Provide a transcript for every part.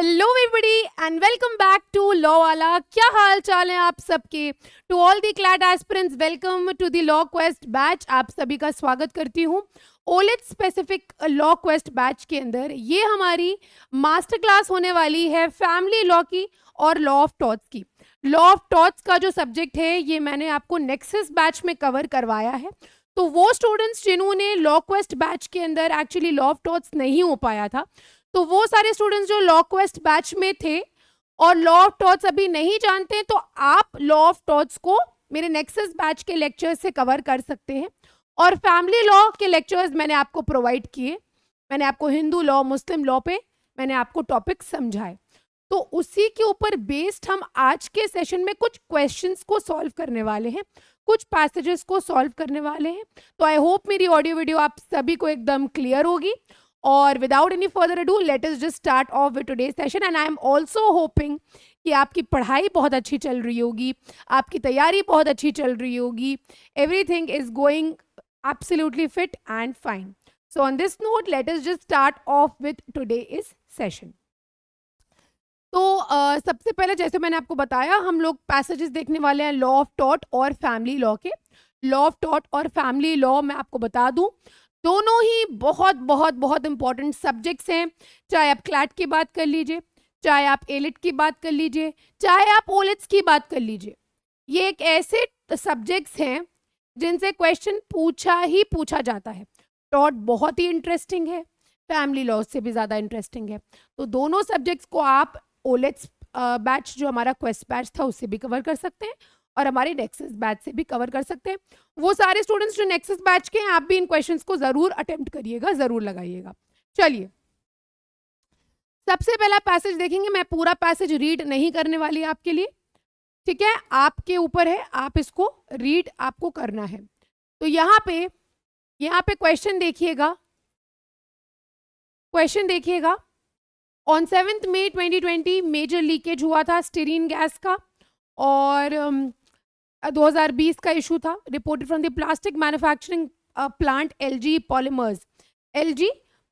Hello everybody and welcome back to law वाला। क्या हाल चाल है आप सबके? To all the CLAT aspirants, welcome to the law quest batch. आप सभी का स्वागत करती हूँ ओलेट स्पेसिफिक लॉ क्वेस्ट बैच के अंदर। ये हमारी मास्टर क्लास होने वाली है फैमिली लॉ की और लॉ ऑफ टॉट्स की। लॉ ऑफ टॉट्स का जो सब्जेक्ट है ये मैंने आपको नेक्सस बैच में कवर करवाया है। तो वो स्टूडेंट्स जिन्होंने लॉ क्वेस्ट बैच के अंदर एक्चुअली लॉ ऑफ टॉट्स नहीं हो पाया था, तो वो सारे स्टूडेंट्स जो लॉ क्वेस्ट बैच में थे और लॉ ऑफ टॉट्स अभी नहीं जानते, तो आप लॉ ऑफ टॉट्स को मेरे नेक्सस बैच के लेक्चर्स से कवर कर सकते हैं। और फैमिली लॉ के लेक्चर्स मैंने आपको प्रोवाइड किए, मैंने आपको हिंदू लॉ मुस्लिम लॉ पे मैंने आपको टॉपिक समझाए। तो उसी के ऊपर बेस्ड हम आज के सेशन में कुछ क्वेश्चंस को सॉल्व करने वाले हैं, कुछ पैसेजेस को सॉल्व करने वाले हैं। तो आई होप मेरी ऑडियो वीडियो आप सभी को एकदम क्लियर होगी। और without any further ado let us just start of with today's session. And I am also hopping कि आपकी पढ़ाई बहुत अच्छी चल रही होगी, आपकी तैयारी बहुत अच्छी चल रही होगी, everything is going absolutely fit and fine. So on this note let us just start of with today's session. तो सबसे पहले जैसे मैंने आपको बताया, हम लोग पैसेजेस देखने वाले हैं लॉ ऑफ टॉट और फैमिली लॉ के। लॉ ऑफ टॉट और फैमिली लॉ मैं आपको बता दूं, दोनों ही बहुत बहुत बहुत इंपॉर्टेंट सब्जेक्ट्स हैं। चाहे आप क्लैट की बात कर लीजिए, चाहे आप एलिट की बात कर लीजिए, चाहे आप ओलिट्स की बात कर लीजिए। ये एक ऐसे सब्जेक्ट्स हैं जिनसे क्वेश्चन पूछा जाता है। टॉट बहुत ही इंटरेस्टिंग है, फैमिली लॉ से भी ज़्यादा इंटरेस्टिंग है। तो दोनों सब्जेक्ट्स को आप ओलेट्स बैच जो हमारा क्वेस्ट बैच था उससे भी कवर कर सकते हैं और हमारे नेक्सस बैच से भी कवर कर सकते हैं। वो सारे स्टूडेंट्स जो नेक्सस बैच के हैं, आप भी इन क्वेश्चंस को जरूर अटेम्प्ट करिएगा, जरूर लगाइएगा। चलिए, सबसे पहला पैसेज देखेंगे। मैं पूरा पैसेज रीड नहीं करने वाली आपके लिए, ठीक है? आपके ऊपर है, आप इसको रीड आपको करना है। तो यहाँ पे क्वेश्चन देखिएगा, क्वेश्चन देखिएगा। ऑन 7 मई 2020 मेजर लीकेज हुआ था स्टीरीन गैस का, और 2020 का इशू था। Reported from the plastic manufacturing plant LG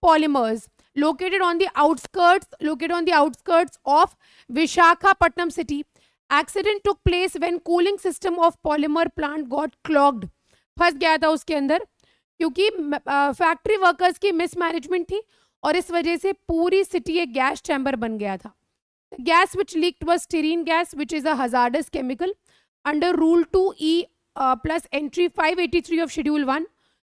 Polymers located on the outskirts of Visakhapatnam city. Accident took place when cooling system of polymer plant got clogged. फंस गया था उसके अंदर क्योंकि फैक्ट्री वर्कर्स की मिसमैनेजमेंट थी और इस वजह से पूरी सिटी एक गैस चैम्बर बन गया था। Gas which leaked was styrene gas, which is a hazardous chemical under Rule 2E plus Entry 583 of Schedule 1.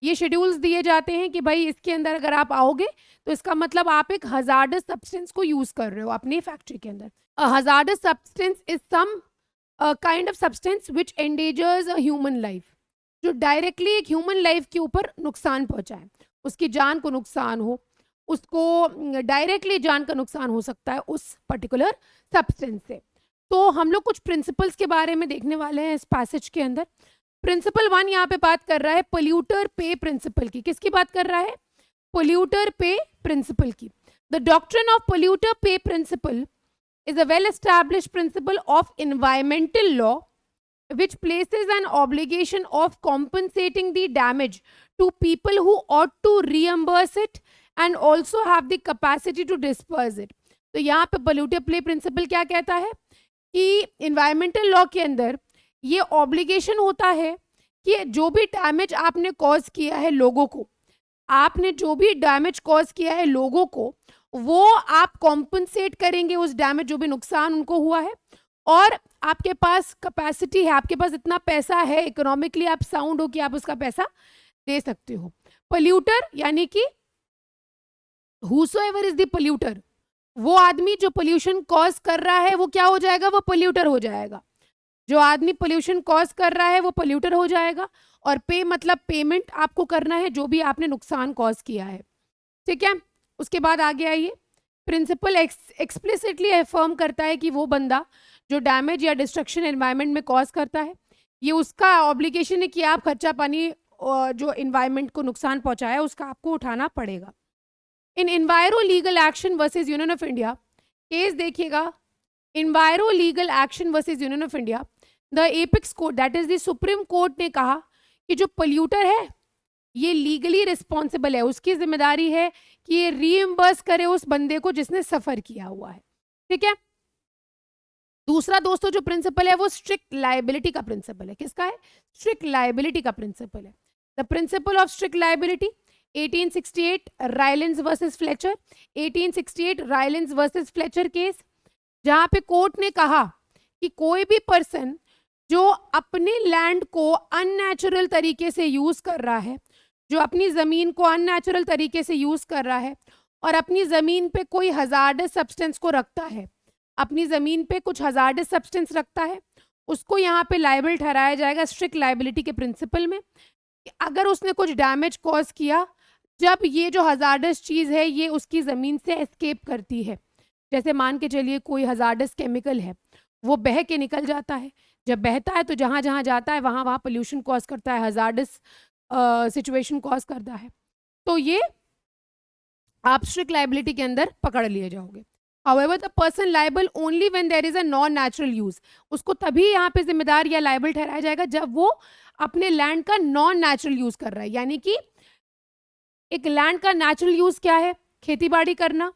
ये शेड्यूल्स दिए जाते हैं कि भाई इसके अंदर अगर आप आओगे तो इसका मतलब आप एक हजार्डस सब्सटेंस को यूज कर रहे हो अपनी फैक्ट्री के अंदर। Hazardous substance is some kind of substance which endangers a human life, जो डायरेक्टली एक ह्यूमन लाइफ के ऊपर नुकसान पहुंचाए, उसकी जान को नुकसान हो, उसको डायरेक्टली जान का नुकसान हो सकता है उस पर्टिकुलर सब्सटेंस से। तो हम लोग कुछ प्रिंसिपल्स के बारे में देखने वाले हैं इस पैसेज के अंदर। प्रिंसिपल 1 यहाँ पे बात कर रहा है पोल्यूटर पे प्रिंसिपल की। किसकी बात कर रहा है? पोल्यूटर पे प्रिंसिपल की। द डॉक्ट्रिन ऑफ पोल्यूटर पे principal is a well established principle of environmental law which places an obligation of compensating the damage to people who ought to reimburse it and also have the capacity to disperse it. तो यहाँ पे polluter play principle क्या कहता है कि environmental law के अंदर ये ऑब्लिगेशन होता है कि जो भी डैमेज आपने कॉज किया है लोगों को, आपने जो भी डैमेज कॉज किया है लोगों को, वो आप कॉम्पनसेट करेंगे उस डैमेज जो भी नुकसान उनको हुआ है, और आपके पास कैपेसिटी है, आपके पास इतना पैसा है, इकोनॉमिकली आप साउंड हो कि आप उसका पैसा दे सकते हो। पोल्यूटर यानी कि whosoever is the polluter, वो आदमी जो पोल्यूशन कॉज कर रहा है वो क्या हो जाएगा? वो पोल्यूटर हो जाएगा। जो आदमी पोल्यूशन कॉज कर रहा है वो पोल्यूटर हो जाएगा। और पे मतलब पेमेंट आपको करना है जो भी आपने नुकसान कॉज किया है, ठीक है? उसके बाद आगे आइए। प्रिंसिपल एक्सप्लिसिटली अफर्म करता है कि वो बंदा जो डैमेज या डिस्ट्रक्शन एनवायरनमेंट में कॉज करता है, ये उसका ऑब्लिगेशन है कि आप खर्चा पानी जो एनवायरनमेंट को नुकसान पहुंचाया उसका आपको उठाना पड़ेगा। In Enviro Legal Action versus Union of India, case देखिएगा, Enviro Legal Action versus Union of India, the apex court that is the Supreme Court ने कहा कि जो पोल्यूटर है ये लीगली रिस्पॉन्सिबल है, उसकी जिम्मेदारी है कि ये रीइम्बर्स करे उस बंदे को जिसने सफ़र किया हुआ है। ठीक है। दूसरा दोस्तों जो प्रिंसिपल है वो स्ट्रिक्ट लायबिलिटी का प्रिंसिपल है। किसका है? स्ट्रिक्ट लायबिलिटी का प्रिंसिपल है। The principle of strict liability 1868 Rylands versus Fletcher, 1868 Rylands versus Fletcher case, जहां पे कोर्ट ने कहा कि कोई भी पर्सन जो अपनी लैंड को अननेचुरल तरीके से यूज कर रहा है, जो अपनी जमीन को अननेचुरल तरीके से यूज कर रहा है और अपनी जमीन पे कोई हजार्डस सब्सटेंस को रखता है, अपनी जमीन पे कुछ हजार्डस सब्सटेंस रखता है, उसको यहाँ पे लाइबल ठहराया जाएगा स्ट्रिक्ट लाइबिलिटी के प्रिंसिपल में। अगर उसने कुछ डैमेज कॉज किया जब ये जो हजार्डस चीज है ये उसकी जमीन से एस्केप करती है, जैसे मान के चलिए कोई हजार्डस केमिकल है, वो बह के निकल जाता है, जब बहता है तो जहां जहां जाता है वहां वहां पोल्यूशन कॉज करता है, हजार्डस सिचुएशन कॉज करता है, तो ये आप स्ट्रिक्ट लाइबिलिटी के अंदर पकड़ लिए जाओगे। However, the person liable only when there is a non-natural use. उसको तभी यहाँ पे जिम्मेदार या लाइबल ठहराया जाएगा जब वो अपने लैंड का नॉन नेचुरल यूज कर रहा है। यानी कि एक लैंड का नेचुरल यूज क्या है? खेती बाड़ी करना।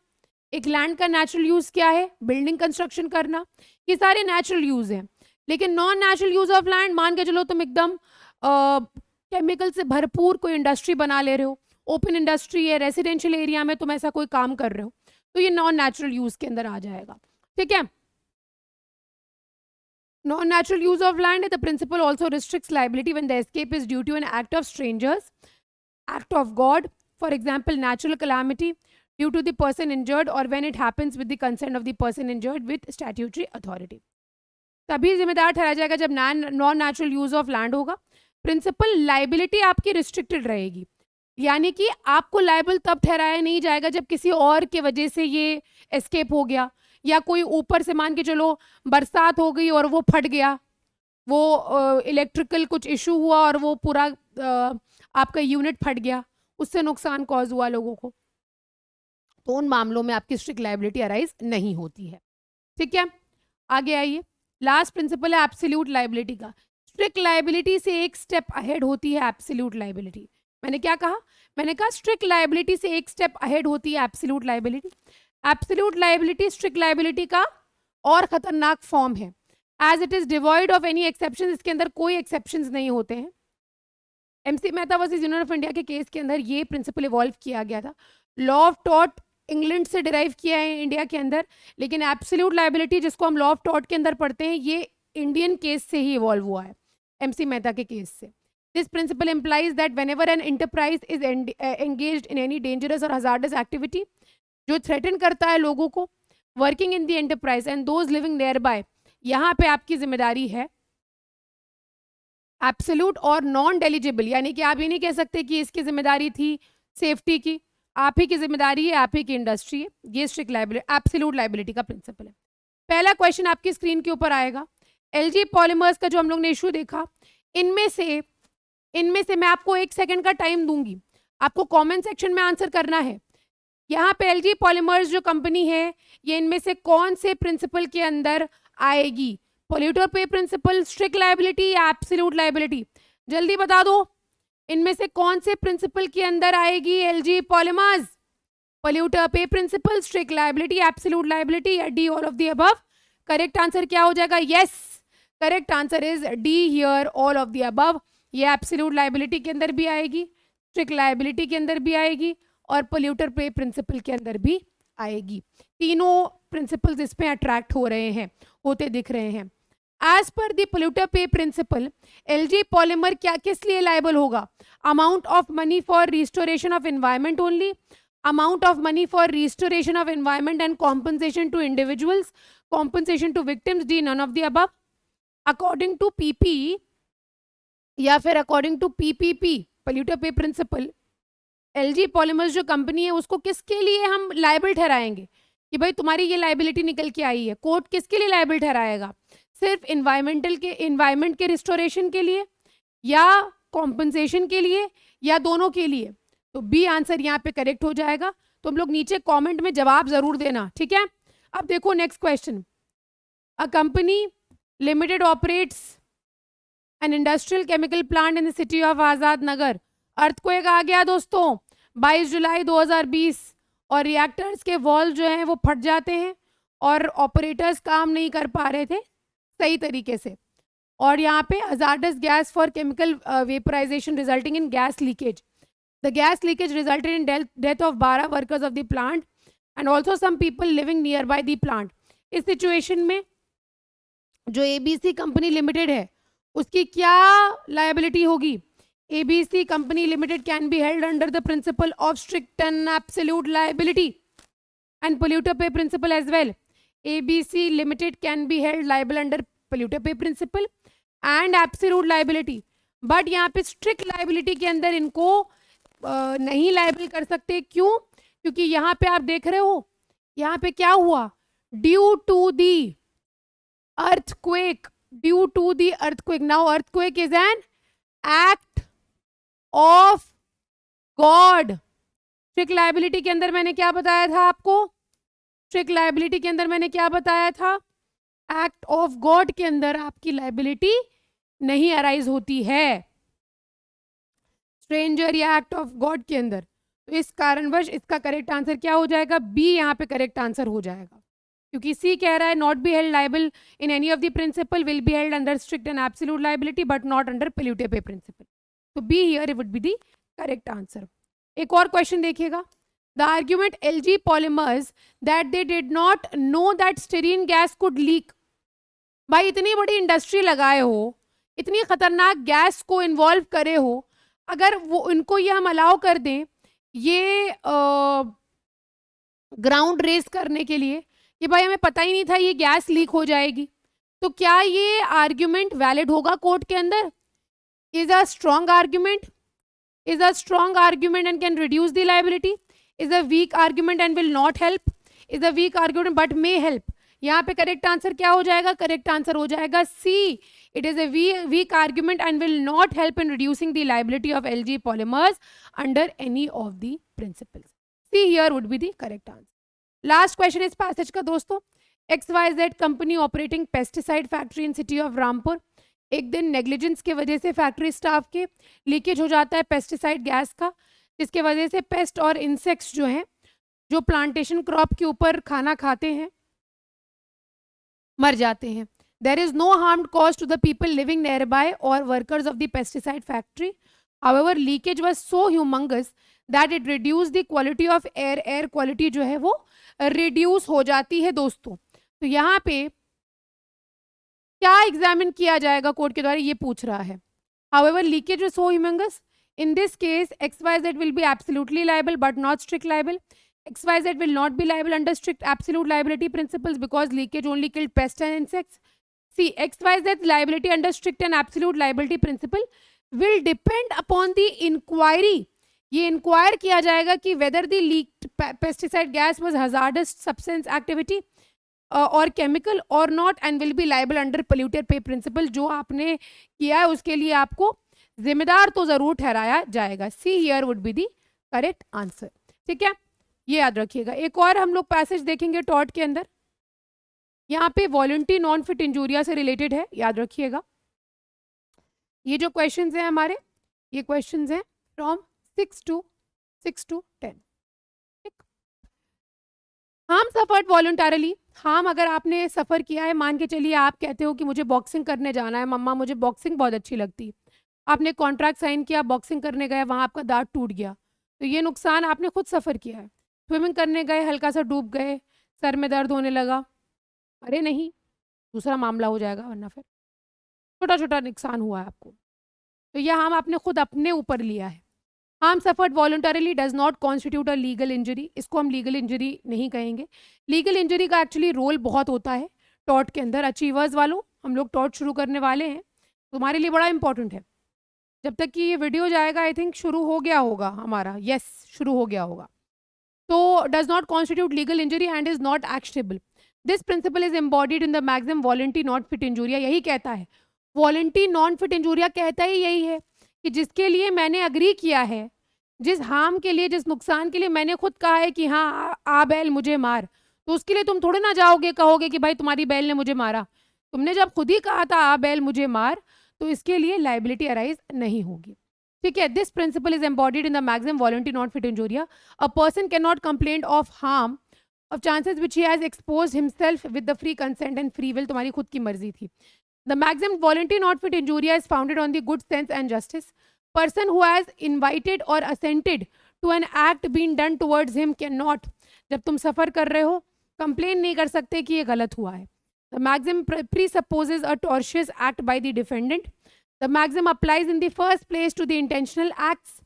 एक लैंड का नेचुरल यूज क्या है? बिल्डिंग कंस्ट्रक्शन करना। ये सारे नेचुरल यूज हैं। लेकिन non natural use of land, मान के चलो तुम एकदम केमिकल से भरपूर कोई इंडस्ट्री बना ले रहे हो, ओपन इंडस्ट्री है, रेसिडेंशियल एरिया में तुम ऐसा कोई काम कर रहे हो, तो ये नॉन नेचुरल यूज के अंदर आ जाएगा। ठीक है। Non natural use of land, the principle also restricts liability when the escape is due to an act of strangers, act of God, for example natural calamity, due to the person injured, और when it happens with the consent of the person injured with statutory authority. तभी जिम्मेदार ठहराया जाएगा जब non natural use of land होगा। Principle liability आपकी restricted रहेगी, यानी कि आपको लाइबल तब ठहराया नहीं जाएगा जब किसी और के वजह से ये एस्केप हो गया, या कोई ऊपर से मान के चलो बरसात हो गई और वो फट गया, वो इलेक्ट्रिकल कुछ इशू हुआ और वो पूरा आपका यूनिट फट गया, उससे नुकसान कॉज हुआ लोगों को, तो उन मामलों में आपकी स्ट्रिक्ट लाइबिलिटी अराइज नहीं होती है। ठीक है, आगे आइए। लास्ट प्रिंसिपल है एब्सोल्यूट लाइबिलिटी का। स्ट्रिक्ट लाइबिलिटी से एक स्टेप अहेड होती है एब्सोल्यूट लाइबिलिटी। मैंने क्या कहा? मैंने कहा स्ट्रिक्ट लाइबिलिटी से एक स्टेप अहेड होती है absolute liability. Absolute liability strict liability का और खतरनाक फॉर्म है, as it is devoid of any exception. इसके अंदर कोई एक्सेप्शंस नहीं होते हैं। MC Mehta versus union of India के केस के अंदर ये प्रिंसिपल इवॉल्व किया गया था। लॉ ऑफ टॉट इंग्लैंड से डिराइव किया है इंडिया के अंदर, लेकिन एब्सोल्यूट लाइबिलिटी जिसको हम लॉ ऑफ टॉट के अंदर पढ़ते हैं ये इंडियन केस से ही इवॉल्व हुआ है, एमसी मेहता के केस से। This principle implies that whenever an enterprise is engaged in any dangerous or hazardous activity, जो threaten करता है लोगों को, working in the enterprise and those living nearby, यहाँ पे आपकी जिम्मेदारी है एब्सोल्यूट और नॉन डेलिजिबल, यानी कि आप ये नहीं कह सकते कि इसकी जिम्मेदारी थी सेफ्टी की, आप ही की जिम्मेदारी है, आप ही की इंडस्ट्री है। ये स्ट्रिक्ट लाइबिलिटी एब्सोल्यूट लाइबिलिटी का प्रिंसिपल है। पहला क्वेश्चन आपकी स्क्रीन के ऊपर आएगा। एलजी पॉलीमर्स का जो हम लोग ने इशू देखा, इनमें से मैं आपको 1 सेकंड का टाइम दूंगी, आपको कमेंट सेक्शन में आंसर करना है। यहाँ पे एलजी पॉलीमर्स जो कंपनी है ये इनमें से कौन से प्रिंसिपल के अंदर आएगी? पोल्यूटर पे प्रिंसिपल, स्ट्रिक्ट लाइबिलिटी या एब्सोल्यूट लाइबिलिटी? जल्दी बता दो, इनमें से कौन से प्रिंसिपल के अंदर आएगी एलजी पॉलीमर्स? पोल्यूटर पे principle, strict liability, absolute liability या D all of the above? Correct answer क्या हो जाएगा? Yes, correct answer is D here, all of the above. ये एब्सोल्यूट लाइबिलिटी के अंदर भी आएगी, स्ट्रिक्ट लाइबिलिटी के अंदर भी आएगी और पोल्यूटर पे प्रिंसिपल के अंदर भी आएगी। तीनों प्रिंसिपल्स इसमें अट्रैक्ट हो रहे हैं, होते दिख रहे हैं। एज पर द पोल्यूटर पे प्रिंसिपल, एलजी पॉलीमर क्या किस लिए लाइबल होगा? Amount of money for restoration of environment only, amount of money for restoration of environment and compensation to individuals, compensation to victims, D none of the above. According to PP या फिर according to PPP, polluter पे principle, LG polymers जो company है उसको किसके लिए हम liable ठहराएंगे कि भाई तुम्हारी ये लाइबिलिटी निकल के आई है? कोर्ट किसके लिए लाइबल ठहराएगा? सिर्फ इन्वायरमेंट के रिस्टोरेशन के लिए या कॉम्पनसेशन के लिए या दोनों के लिए? तो बी आंसर यहाँ पे करेक्ट हो जाएगा। तुम लोग नीचे कमेंट में जवाब जरूर देना, ठीक है। अब देखो next question. A company limited operates an industrial chemical plant in the city of Azad Nagar. Earthquake आ गया दोस्तों 22 जुलाई 2020 और रिएक्टर्स के वॉल जो हैं वो फट जाते हैं और ऑपरेटर्स काम नहीं कर पा रहे थे सही तरीके से, और यहाँ पे hazardous gas for chemical vaporization resulting in gas leakage. The gas leakage resulted in death of 12 workers of the plant and also some people living near by the plant. इस सिचुएशन में जो ABC कंपनी लिमिटेड है उसकी क्या liability होगी? ABC company limited can be held under the principle of strict and absolute liability and polluter पे principle as well. ABC limited can be held liable under polluter पे principle and absolute liability. But यहाँ पे strict liability के अंदर इनको नहीं liable कर सकते. क्यों? क्योंकि यहाँ पे आप देख रहे हो यहाँ पे क्या हुआ, due to the earthquake. Now earthquake is an act of God. Strict liability के अंदर मैंने क्या बताया था आपको? स्ट्रिक्ट लायबिलिटी के अंदर मैंने क्या बताया था? एक्ट ऑफ गॉड के अंदर आपकी लायबिलिटी नहीं अराइज होती है, स्ट्रेंजर या एक्ट ऑफ गॉड के अंदर. तो इस कारणवश इसका करेक्ट आंसर क्या हो जाएगा? बी यहाँ पे करेक्ट आंसर हो जाएगा, क्योंकि सी कह रहा है not be held liable in any of the principle will be held under strict and absolute liability but not under polluter पे प्रिंसिपल. तो B here would be the correct answer. एक और क्वेश्चन देखिएगा. The argument LG polymers that they did not know that styrene gas could leak. भाई इतनी बड़ी industry लगाए हो, इतनी खतरनाक गैस को इन्वॉल्व करे हो, अगर वो इनको ये हम अलाउ कर दें ये ग्राउंड रेस करने के लिए कि भाई हमें पता ही नहीं था ये गैस लीक हो जाएगी, तो क्या ये आर्ग्यूमेंट वैलिड होगा कोर्ट के अंदर? Is a strong argument, is a strong argument and can reduce the liability, is a weak argument and will not help, is a weak argument but may help. यहाँ पे correct answer क्या हो जाएगा? Correct answer हो जाएगा C. इट इज a weak argument and will not help in reducing the liability of LG polymers under any of the principles. C here would be the correct answer. Last question is passage का दोस्तों. XYZ company operating pesticide factory in city of Rampur. एक दिन negligence के वजह से factory staff के leakage हो जाता है पेस्टिसाइड गैस का, जिसके वजह से पेस्ट और इंसेक्ट्स जो हैं जो प्लांटेशन क्रॉप के ऊपर खाना खाते हैं मर जाते हैं. There is no harm caused to the people living nearby or workers of the pesticide factory. However, leakage was so humongous that it reduced the quality of air. Air quality जो है वो reduce हो जाती है दोस्तों. तो यहाँ पे क्या एग्जामिन किया जाएगा कोर्ट के द्वारा, ये पूछ रहा है. However, leakage was so humongous. In this case, XYZ will be absolutely liable but not strict liable. XYZ will not be liable under strict absolute liability principles because leakage only killed pests and insects. See, XYZ liability under strict and absolute liability principle will depend upon the inquiry. ये inquire किया जाएगा कि whether the leaked pesticide gas was hazardous substance activity or chemical or not and will be liable under polluter pay principle. जो आपने किया है उसके लिए आपको जिम्मेदार तो जरूर ठहराया जाएगा. C here would be the correct answer. ठीक है, ये याद रखिएगा. एक और हम लोग पैसेज देखेंगे टॉट के अंदर. यहाँ पे वॉलंटी नॉन फिट इंजूरिया से रिलेटेड है, याद रखिएगा. ये जो क्वेश्चंस हैं हमारे, ये क्वेश्चंस हैं from 6 to 10. Harm suffered voluntarily. Harm अगर आपने सफ़र किया है, मान के चलिए आप कहते हो कि मुझे बॉक्सिंग करने जाना है, मम्मा मुझे बॉक्सिंग बहुत अच्छी लगती है. आपने कॉन्ट्रैक्ट साइन किया, बॉक्सिंग करने गए, वहाँ आपका दांत टूट गया, तो ये नुकसान आपने खुद सफ़र किया है. स्विमिंग करने गए, हल्का सा डूब गए, सर में दर्द होने लगा, अरे नहीं, दूसरा मामला हो जाएगा, वरना फिर छोटा छोटा नुकसान हुआ है आपको, तो यह हार्म आपने खुद अपने ऊपर लिया है. Harm suffered voluntarily does not constitute a legal injury. इसको हम लीगल इंजरी नहीं कहेंगे. लीगल इंजरी का एक्चुअली रोल बहुत होता है टॉट के अंदर. अचीवर्स वालों, हम लोग टॉट शुरू करने वाले हैं, तुम्हारे लिए बड़ा इंपॉर्टेंट है. जब तक कि ये वीडियो जाएगा आई थिंक शुरू हो गया होगा हमारा, यस शुरू हो गया होगा. तो does not constitute legal injury and is not actionable. This principle is embodied in the maxim volenti non fit injuria. यही कहता है, वॉलंटी नॉन फिट इंजूरिया कहता ही यही है कि जिसके लिए मैंने अग्री किया है, जिस हार्म के लिए, जिस नुकसान के लिए मैंने खुद कहा है कि हाँ आ बैल मुझे मार, तो उसके लिए तुम थोड़े ना जाओगे कहोगे कि भाई तुम्हारी बैल ने मुझे मारा. तुमने जब खुद ही कहा था आ बैल मुझे मार, तो इसके लिए लाइबिलिटी अराइज नहीं होगी. ठीक है. This principle is embodied in the maxim volenti non fit injuria. A person can not complain of harm of chances which he has exposed himself with the free consent and free will, तुम्हारी खुद की मर्जी थी. The maxim voluntary non fit injuria is founded on the good sense and justice. Person who has invited or assented to an act been done towards him can not, जब तुम सफ़र कर रहे हो कंप्लेन नहीं कर सकते कि ये गलत हुआ है. The maxim presupposes a tortious act by the defendant. The maxim applies in the first place to the intentional acts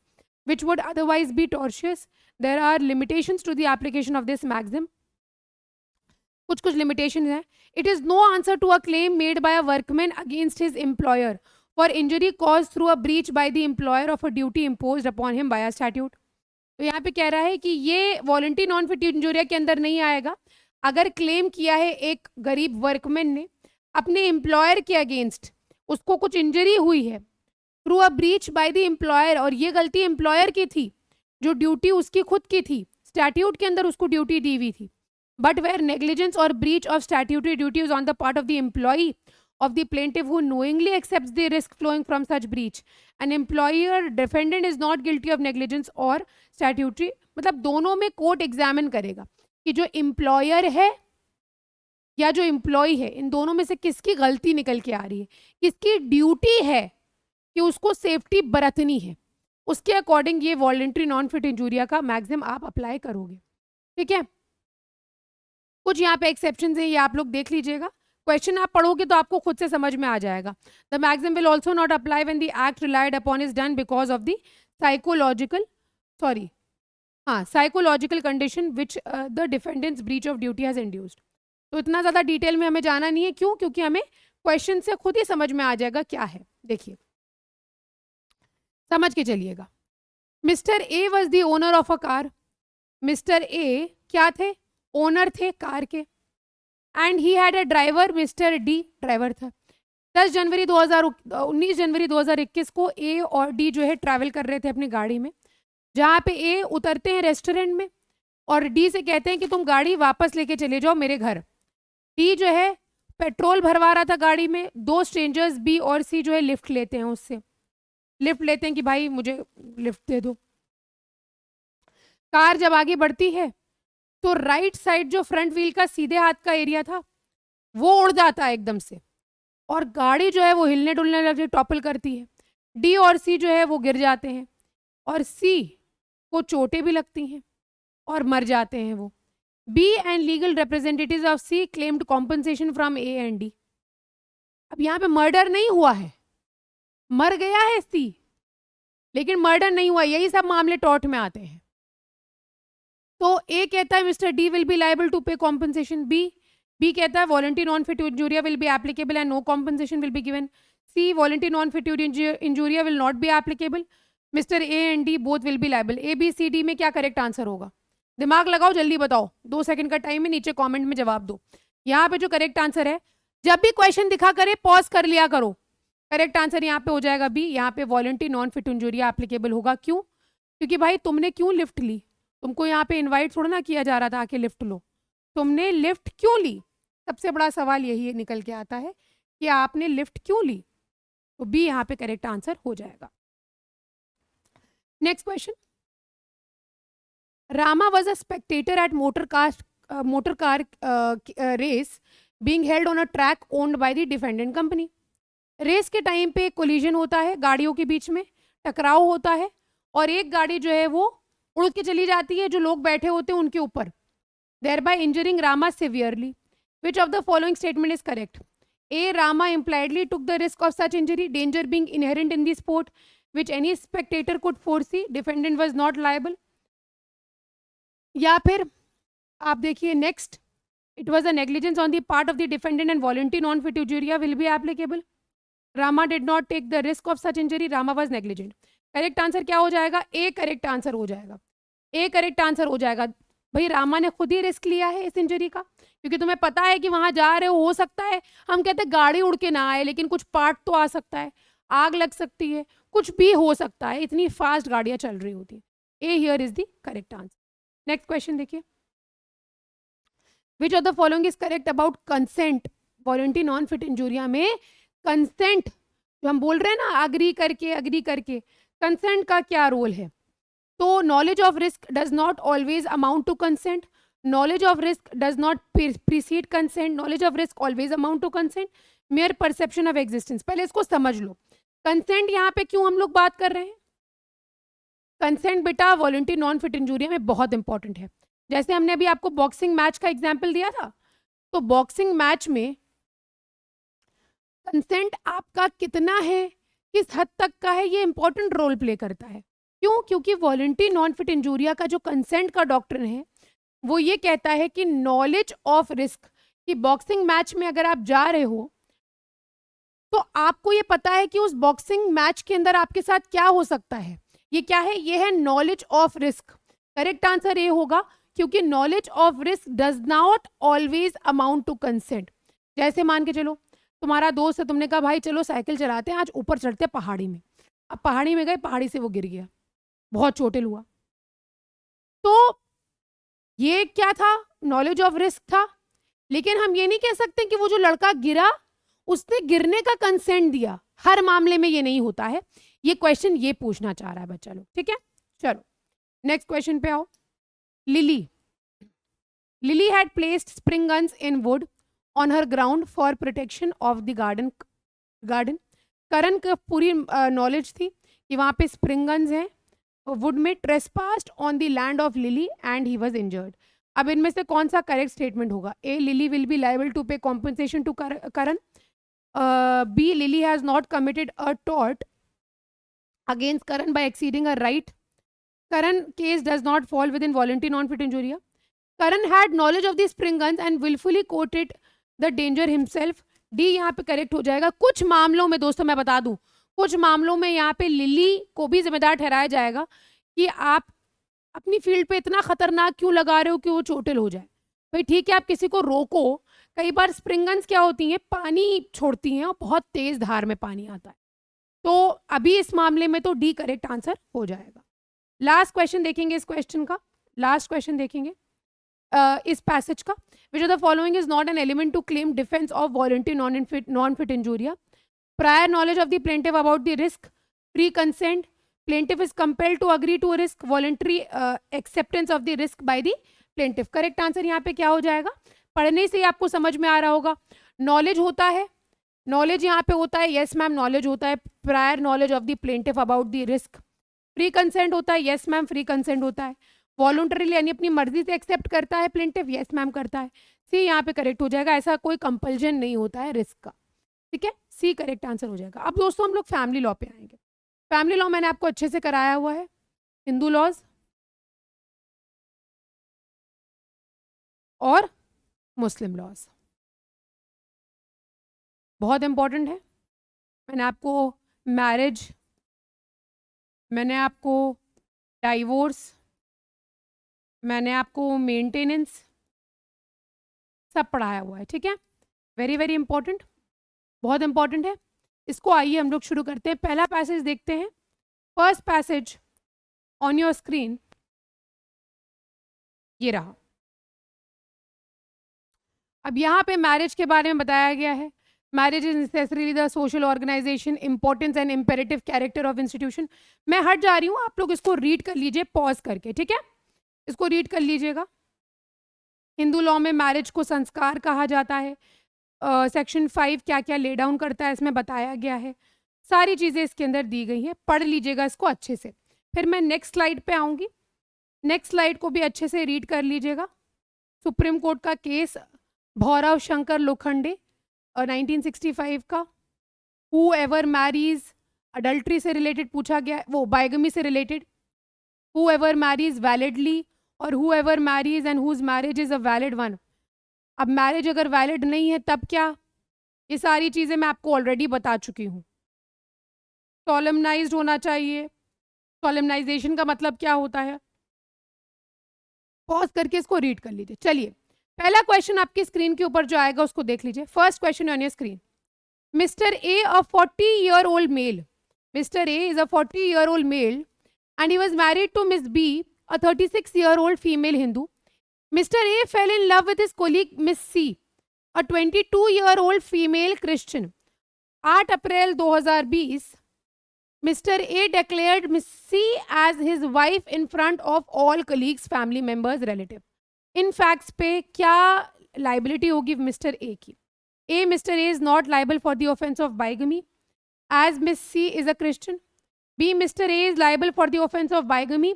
which would otherwise be tortious. There are limitations to the application of this maxim. कुछ limitations हैं. It is no answer to a claim made by a workman against his employer for injury caused through a breach by the employer of a duty imposed upon him by a statute. तो यहाँ पे कह रहा है कि ये voluntary non fit injuria के अंदर नहीं आएगा अगर क्लेम किया है एक गरीब वर्कमैन ने अपने एम्प्लॉयर के अगेंस्ट, उसको कुछ इंजरी हुई है through a breach by the employer, और ये गलती एम्प्लॉयर की थी, जो ड्यूटी उसकी खुद की थी, स्टैट्यूट के अंदर उसको ड्यूटी दी हुई थी. बट वेयर नेग्लिजेंस और breach of statutory duties on the part of the employee of the plaintiff who knowingly accepts the risk flowing from such breach, an employer defendant is not guilty of negligence or statutory. मतलब दोनों में court examine करेगा कि जो employer है या जो employ है, इन दोनों में से किसकी गलती निकल के आ रही है, किसकी ड्यूटी है कि उसको सेफ्टी बरतनी है, उसके अकॉर्डिंग ये वॉलंटरी नॉन फिट इंजूरिया का मैक्सिमम आप अप्लाई करोगे. ठीक है, कुछ यहाँ पे एक्सेप्शन है, ये आप लोग देख लीजिएगा. क्वेश्चन आप पढ़ोगे तो आपको खुद से समझ में आ जाएगा. The maximum will also not apply when the act relied upon is done because of the psychological condition which the defendants breach of duty has induced. तो इतना ज़्यादा डिटेल में हमें जाना नहीं है. क्यों? क्योंकि हमें क्वेश्चन से खुद ही समझ में आ जाएगा क्या है. देखिए, समझ के चलिएगा. Mister A was the owner of a car. Mister A क्या थे? ओनर थे कार के. And he had a driver, mister D driver था. 19 जनवरी 2021 को ए और डी जो है ट्रैवल कर रहे थे अपनी गाड़ी में, जहाँ पे ए उतरते हैं रेस्टोरेंट में और डी से कहते हैं कि तुम गाड़ी वापस लेके चले जाओ मेरे घर. डी जो है पेट्रोल भरवा रहा था गाड़ी में. दो स्ट्रेंजर्स बी और सी जो है लिफ्ट लेते हैं, उससे लिफ्ट लेते हैं कि भाई मुझे लिफ्ट दे दो. कार जब आगे बढ़ती है तो राइट साइड जो फ्रंट व्हील का सीधे हाथ का एरिया था वो उड़ जाता है एकदम से, और गाड़ी जो है वो हिलने डुलने लगती, टॉपल करती है. डी और सी जो है वो गिर जाते हैं और सी को चोटें भी लगती हैं और मर जाते हैं वो. B and legal representatives of C claimed compensation from A and D. अब यहाँ पे मर्डर नहीं हुआ है, मर गया है सी, लेकिन मर्डर नहीं हुआ. यही सब मामले टॉर्ट में आते हैं. तो ए कहता है mister D will be liable to pay compensation. B कहता है volenti non fit injuria will be applicable and no compensation will be given. C volenti non fit injuria will not be applicable. Mister A and D both will be liable. A B C D में क्या correct answer होगा? दिमाग लगाओ, जल्दी बताओ. 2 second का time है, नीचे कॉमेंट में जवाब दो. यहाँ पे जो करेक्ट आंसर है, जब भी क्वेश्चन दिखा करे पॉज कर लिया करो. करेक्ट आंसर यहाँ पे हो जाएगा बी. यहाँ पे voluntary non fit injuria applicable होगा. क्यों? क्योंकि भाई तुमने क्यों लिफ्ट ली? तुमको यहाँ पे इनवाइट थोड़ा ना किया जा रहा था आके लिफ्ट लो. तुमने लिफ्ट क्यों ली? सबसे बड़ा सवाल यही निकल के आता है कि आपने लिफ्ट क्यों ली. तो बी यहाँ पे करेक्ट आंसर हो जाएगा. Next question. Rama was a spectator at motor car race being held on a track owned by the defendant company. Race के टाइम पे कोलिजन होता है, गाड़ियों के बीच में टकराव होता है और एक गाड़ी जो है वो उड़ के चली जाती है जो लोग बैठे होते हैं उनके ऊपर, thereby injuring Rama severely. Which of the following statement is correct? A. Rama impliedly took the risk of such injury, danger being inherent in the sport, which any spectator could foresee. Defendant was not liable. या फिर आप देखिए next, it was a negligence on the part of the defendant and voluntary non-fit injuria will be applicable. Rama did not take the risk of such injury. Rama was negligent. Correct answer क्या हो जाएगा? A correct answer हो जाएगा. A correct answer हो जाएगा. भाई रामा ने खुद ही रिस्क लिया है इस इंजरी का, क्योंकि तुम्हें पता है कि वहां जा रहे हो सकता है, हम कहते हैं गाड़ी उड़ के ना आए लेकिन कुछ पार्ट तो आ सकता है, आग लग सकती है, कुछ भी हो सकता है, इतनी फास्ट गाड़ियां चल रही होती. A here is the correct answer. Next question देखिए. Which of the following is correct about consent? Voluntary non fit injuria में कंसेंट जो हम बोल रहे हैं ना, अग्री करके कंसेंट का क्या रोल है? तो knowledge of risk does not always amount to consent. knowledge of risk does not precede consent, knowledge of risk always amount to consent, mere perception of existence। पहले इसको समझ लो, कंसेंट यहाँ पे क्यों हम लोग बात कर रहे हैं। कंसेंट बेटा वॉलंटरी नॉन फिट इंजूरिया में बहुत इंपॉर्टेंट है। जैसे हमने अभी आपको बॉक्सिंग मैच का एग्जाम्पल दिया था, तो बॉक्सिंग मैच में कंसेंट आपका कितना है, किस हद तक का है, ये इंपॉर्टेंट रोल प्ले करता है। क्यों? क्योंकि वॉलंटरी नॉन फिट इंजूरिया का जो कंसेंट का डॉक्ट्रिन है वो ये कहता है कि नॉलेज ऑफ रिस्क, कि बॉक्सिंग मैच में अगर आप जा रहे हो तो आपको ये पता है कि उस बॉक्सिंग मैच के अंदर आपके साथ क्या हो सकता है। ये क्या है? ये है knowledge of risk. Correct answer ये होगा, क्योंकि knowledge of risk does not always amount to consent. जैसे मान के चलो तुम्हारा दोस्त है, तुमने कहा भाई चलो साइकिल चलाते हैं, आज ऊपर चढ़ते हैं पहाड़ी में। अब पहाड़ी में गए, पहाड़ी से वो गिर गया, बहुत चोटिल हुआ, तो ये क्या था? नॉलेज ऑफ रिस्क था। लेकिन हम ये नहीं कह सकते कि वो जो लड़का गिरा उसने गिरने का कंसेंट दिया। हर मामले में ये नहीं होता है। ये क्वेश्चन ये पूछना चाह रहा है बच्चा लोग, ठीक है। चलो नेक्स्ट क्वेश्चन पे आओ। Lily had placed spring guns in wood on her ground for protection of the garden. Karan को पूरी नॉलेज थी कि वहां पे स्प्रिंग गन्स हैं वुड में। Trespassed on the land of Lily and he was injured. अब इनमें से कौन सा करेक्ट स्टेटमेंट होगा? A, Lily will be liable to pay compensation to Karan. B, Lily has not committed a tort against Karan by exceeding her right. Karan case does not fall within voluntary non-fit injuria. Karan had knowledge of the spring guns and willfully courted the danger himself. D यहाँ पे correct हो जाएगा। कुछ मामलों में दोस्तों मैं बता दूं, कुछ मामलों में यहाँ पे लिली को भी जिम्मेदार ठहराया जाएगा कि आप अपनी फील्ड पे इतना खतरनाक क्यों लगा रहे हो कि वो चोटिल हो जाए। भाई ठीक है, आप किसी को रोको। कई बार स्प्रिंग गन्स क्या होती हैं, पानी छोड़ती हैं और बहुत तेज धार में पानी आता है। तो अभी इस मामले में तो डी करेक्ट आंसर हो जाएगा। लास्ट क्वेश्चन देखेंगे, इस क्वेश्चन का लास्ट क्वेश्चन देखेंगे इस पैसेज का। Which of the following is not an element to claim defence of volenti non fit injuria? Prior knowledge of the plaintiff about the risk, pre consent, plaintiff is compelled to agree to risk, voluntary acceptance of the risk by the plaintiff. Correct answer यहाँ पे क्या हो जाएगा? पढ़ने से ही आपको समझ में आ रहा होगा। नॉलेज होता है, नॉलेज यहाँ पे होता है, यस मैम नॉलेज होता है, prior knowledge of the plaintiff about the risk. Free consent होता है, यस मैम फ्री कंसेंट होता है। वॉलंटरीली यानी अपनी मर्जी से एक्सेप्ट करता है प्लेंटिफ, यस मैम करता है। सी यहाँ पे करेक्ट हो जाएगा, ऐसा कोई कंपल्जन नहीं होता है रिस्क का, ठीक है। सी करेक्ट आंसर हो जाएगा। अब दोस्तों हम लोग फैमिली लॉ पे आएंगे। फैमिली लॉ मैंने आपको अच्छे से कराया हुआ है, हिंदू लॉज और मुस्लिम लॉज, बहुत इंपॉर्टेंट है। मैंने आपको मैरिज, मैंने आपको डाइवोर्स, मैंने आपको मेंटेनेंस सब पढ़ाया हुआ है, ठीक है। वेरी वेरी इंपॉर्टेंट, बहुत इंपॉर्टेंट है। इसको आइए हम लोग शुरू करते हैं। पहला पैसेज देखते हैं। First passage on your screen ये रहा। अब यहाँ पे मैरिज के बारे में बताया गया है। Marriage is necessarily the social organisation, importance and imperative character of institution. मैं हट जा रही हूँ, आप लोग इसको रीड कर लीजिए पॉज करके, ठीक है। इसको रीड कर लीजिएगा। हिंदू लॉ में मैरिज को संस्कार कहा जाता है। सेक्शन 5 क्या क्या ले डाउन करता है इसमें बताया गया है। सारी चीज़ें इसके अंदर दी गई हैं, पढ़ लीजिएगा इसको अच्छे से। फिर मैं नेक्स्ट स्लाइड पे आऊँगी, नेक्स्ट स्लाइड को भी अच्छे से रीड कर लीजिएगा। सुप्रीम कोर्ट का केस भौरव शंकर लोखंडे 1965 का, हु एवर मैरीज, अडल्ट्री से रिलेटेड पूछा गया है, वो बाइगमी से related, whoever marries validly और whoever marries and whose marriage is a valid one. अब मैरिज अगर वैलिड नहीं है तब क्या, ये सारी चीज़ें मैं आपको ऑलरेडी बता चुकी हूँ। सॉलेमनाइज्ड होना चाहिए। सॉलेमनाइजेशन का मतलब क्या होता है, पॉज करके इसको रीड कर लीजिए। चलिए पहला क्वेश्चन आपकी स्क्रीन के ऊपर जो आएगा उसको देख लीजिए। First question on your screen. Mister A, a 40-year-old male, Mr. A is a 40-year-old male and he was married to Miss B, a 36-year-old female Hindu. Mr. A fell in love with his colleague Miss C, a 22-year-old female Christian. 8 April 2020 Mr. A declared Miss C as his wife in front of all colleagues, family members, relatives. इन facts पे क्या liability होगी mister A की? A, mister A is not liable for the offence of bigamy as Miss C is a Christian. B, Mr. A is liable for the offense of bigamy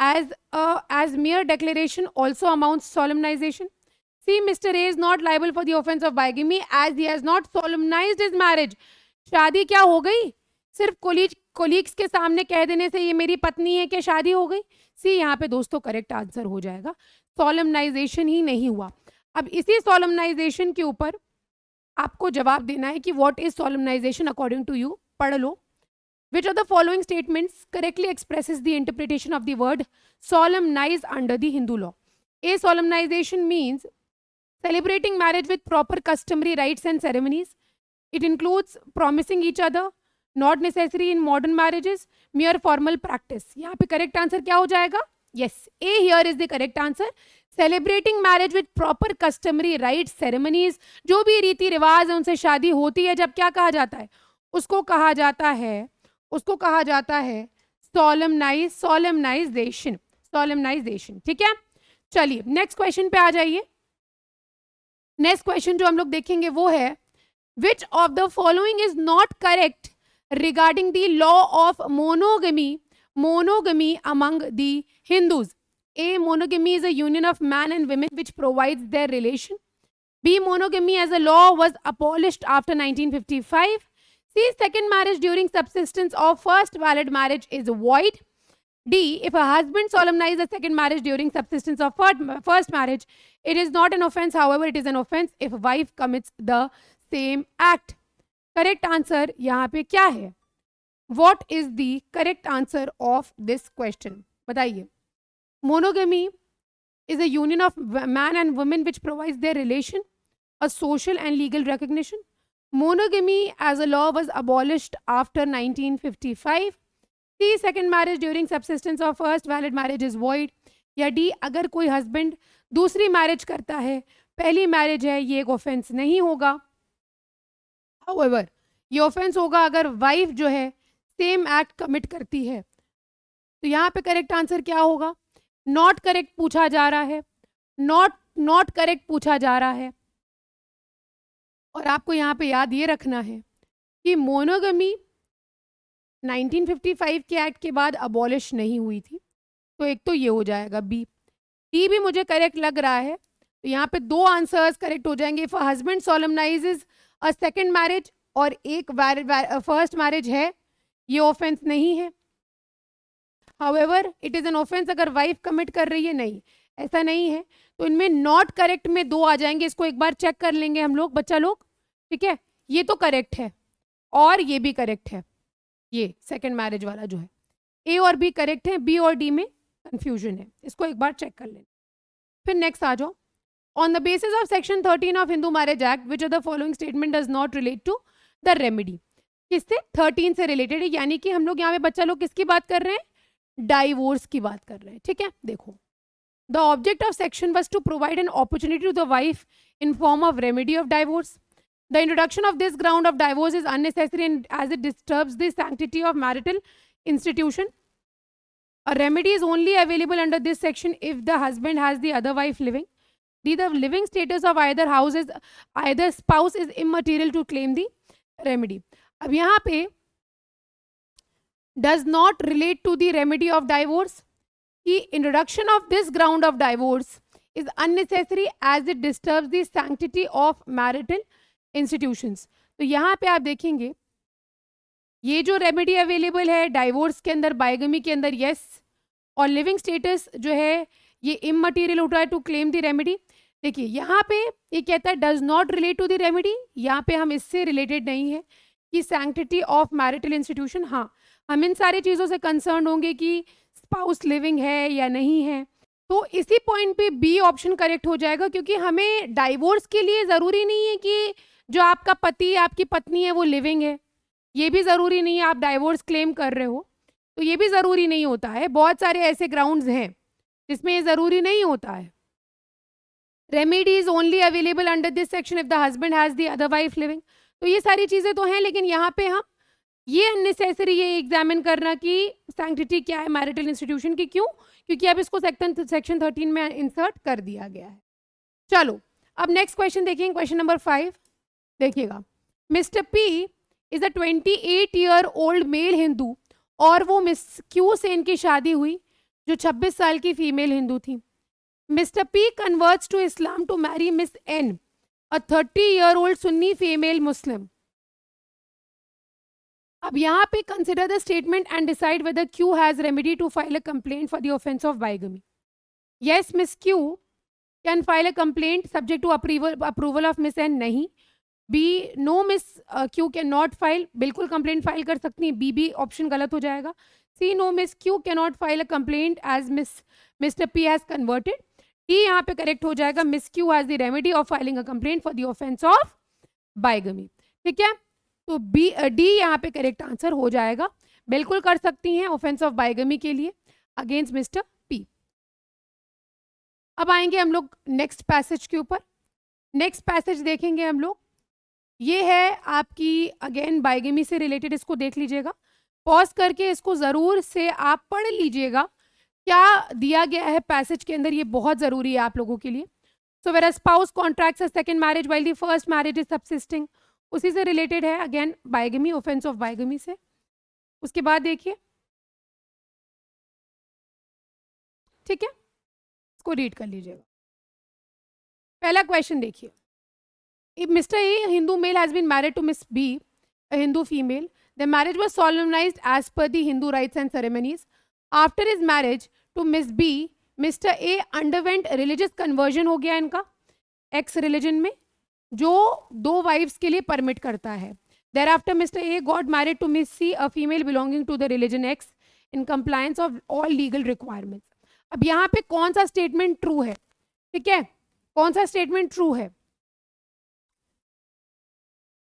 as mere declaration also amounts solemnization. C, Mr. A is not liable for the offense of bigamy as he has not solemnized his marriage. शादी क्या हो गई? सिर्फ colleagues के सामने कह देने से ये मेरी पत्नी है कि शादी हो गई? सी यहाँ पे दोस्तों करेक्ट आंसर हो जाएगा, सोलमनाइजेशन ही नहीं हुआ। अब इसी सोलमनाइजेशन के ऊपर आपको जवाब देना है कि what is solemnisation according to you. पढ़ लो। Which of the following statements correctly expresses the interpretation of the word solemnise under the Hindu law? A, solemnisation means celebrating marriage with proper customary rites and ceremonies. It includes promising each other, not necessary in modern marriages, mere formal practice. यहाँ पे correct answer क्या हो जाएगा? Yes, A here is the correct answer. Celebrating marriage with proper customary rites, ceremonies, जो भी रीति रिवाज है उनसे शादी होती है जब, क्या कहा जाता है? उसको कहा जाता है solemnization. ठीक है, चलिए नेक्स्ट क्वेश्चन पे आ जाइए। नेक्स्ट क्वेश्चन जो हम लोग देखेंगे वो है, विच of the following is not correct regarding the law of monogamy among the Hindus? A, monogamy is a union of man and women which provides their relation. B, monogamy as a law was abolished after 1955. C, second marriage during subsistence of first valid marriage is void. D, if a husband solemnizes a second marriage during subsistence of first marriage, it is not an offense. However, it is an offense if wife commits the same act. Correct answer यहाँ पे क्या है? What is the correct answer of this question? बताइए। Monogamy is a union of man and woman which provides their relation, a social and legal recognition. Monogamy as a law was abolished after 1955. C, second marriage during subsistence of first valid marriage is void. या D, अगर कोई husband दूसरी marriage करता है, पहली marriage है, ये एक ऑफेंस नहीं होगा। However, ये ऑफेंस होगा अगर वाइफ जो है सेम एक्ट कमिट करती है। तो यहाँ पे करेक्ट आंसर क्या होगा? नॉट करेक्ट पूछा जा रहा है, नॉट करेक्ट पूछा जा रहा है। और आपको यहाँ पे याद ये रखना है कि मोनोगमी 1955 के एक्ट के बाद अबॉलिश नहीं हुई थी, तो एक तो ये हो जाएगा बी। डी भी मुझे करेक्ट लग रहा है, तो यहाँ पे दो आंसर्स करेक्ट हो जाएंगे। If husband solemnises a second marriage और एक फर्स्ट मैरिज है, ये ऑफेंस नहीं है। However, it is an offense अगर वाइफ कमिट कर रही है, नहीं, ऐसा नहीं है। तो इनमें नॉट करेक्ट में दो आ जाएंगे, इसको एक बार चेक कर लेंगे हम लोग, बच्चा लोग। ठीक है, ये तो करेक्ट है और ये भी करेक्ट है, ये सेकंड मैरिज वाला जो है। ए और बी करेक्ट है, बी और डी में कंफ्यूजन है, इसको एक बार चेक कर लें। फिर नेक्स्ट आ जाओ। On the basis of section 13 of Hindu marriage act which of the following statement does not relate to the remedy? किससे? 13 से रिलेटेड है, यानी कि हम लोग यहाँ पे बच्चा लोग किसकी बात कर रहे हैं? डाइवोर्स की बात कर रहे हैं। ठीक है, देखो, the object of section was to provide an opportunity to the wife in form of remedy of divorce. The introduction of this ground of divorce is unnecessary as it disturbs the sanctity of marital institution. A remedy is only available under this section if the husband has the other wife living. The living status of either spouse is immaterial to claim the remedy. अब यहाँ पे does not relate to the remedy of divorce. The introduction of this ground of divorce is unnecessary as it disturbs the sanctity of marital institutions. तो यहाँ पे आप देखेंगे ये जो रेमेडी अवेलेबल है डाइवोर्स के अंदर, बाइगमी के अंदर, यस, और लिविंग स्टेटस जो है ये इममटीरियल होता है टू क्लेम द रेमेडी। देखिए यहाँ पे ये कहता है does not relate to the remedy, यहाँ पे हम इससे रिलेटेड नहीं है कि सैंक्टिटी ऑफ मैरिटल इंस्टीट्यूशन। हाँ, हम इन सारी चीज़ों से कंसर्न होंगे कि स्पाउस लिविंग है या नहीं है, तो इसी पॉइंट पे बी ऑप्शन करेक्ट हो जाएगा, क्योंकि हमें डाइवोर्स के लिए ज़रूरी नहीं है कि जो आपका पति आपकी पत्नी है वो लिविंग है, ये भी ज़रूरी नहीं है। आप डाइवोर्स क्लेम कर रहे हो तो ये भी ज़रूरी नहीं होता है। बहुत सारे ऐसे ग्राउंड्स हैं जिसमें ये ज़रूरी नहीं होता है। Remedy is only available under this section if the husband has the other wife living. तो ये सारी चीज़ें तो हैं, लेकिन यहाँ पे हम ये अननेसेसरी ये एग्जामिन करना कि सैंक्टिटी क्या है मैरिटल इंस्टीट्यूशन की। क्यों? क्योंकि अब इसको सेक्शन 13 में इंसर्ट कर दिया गया है। चलो अब नेक्स्ट क्वेश्चन देखेंगे, क्वेश्चन नंबर 5 देखिएगा। Mister P is a 28 year old mail Hindu और वो मिस क्यू से इनकी शादी हुई जो 26 साल की फीमेल हिंदू थी। Mister P converts to Islam to marry Miss N, a 30 year old Sunni female Muslim. अब यहाँ पे consider the statement and decide whether Q has remedy to file a complaint for the offence of bigamy. Yes Miss Q can file a complaint subject to approval of Miss N, नहीं। B no Miss Q can not file, बिल्कुल complaint file कर सकती हैं, B option गलत हो जाएगा। C no Miss Q can not file a complaint as mister P has converted. D यहाँ पे करेक्ट हो जाएगा, Miss Q has the remedy of filing a complaint for the offence of bigamy. ठीक है, तो डी यहाँ पे correct answer हो जाएगा, बिल्कुल कर सकती हैं ऑफेंस ऑफ बाइगमी के लिए अगेंस्ट मिस्टर पी। अब आएंगे हम लोग नेक्स्ट पैसेज के ऊपर। नेक्स्ट पैसेज देखेंगे हम लोग, ये है आपकी अगेन बाइगमी से रिलेटेड, इसको देख लीजिएगा, पॉज करके इसको जरूर से आप पढ़ लीजिएगा क्या दिया गया है पैसेज के अंदर, ये बहुत जरूरी है आप लोगों के लिए। So where a spouse contracts a second marriage while the first marriage is subsisting, उसी से रिलेटेड है again bigamy, offence of bigamy से। उसके बाद देखिए, ठीक है, इसको रीड कर लीजिएगा। पहला क्वेश्चन देखिए, Mr. A, a Hindu male, has been married to Miss B, a Hindu female. The marriage was solemnized as per the Hindu rites and ceremonies. After his marriage to Miss B, Mr. A underwent religious conversion हो गया इनका X religion में, जो 2 wives के लिए permit करता है। Thereafter, Mr. A got married to Miss C, a female belonging to the religion X, in compliance of all legal requirements. अब यहाँ पे कौन सा स्टेटमेंट ट्रू है? ठीक है, कौन सा स्टेटमेंट ट्रू है?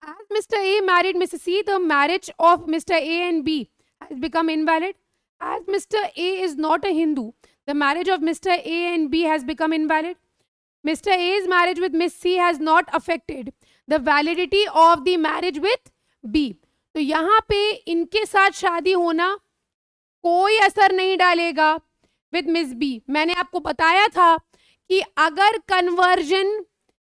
As Mr. A married Mrs. C, the marriage of Mr. A and B has become invalid. As Mr. A is not a Hindu, the marriage of Mr. A and B has become invalid. Mr. A's marriage with Miss C has not affected the validity of the marriage with B. तो यहाँ पे इनके साथ शादी होना कोई असर नहीं डालेगा विद मिस बी। मैंने आपको बताया था कि अगर कन्वर्जन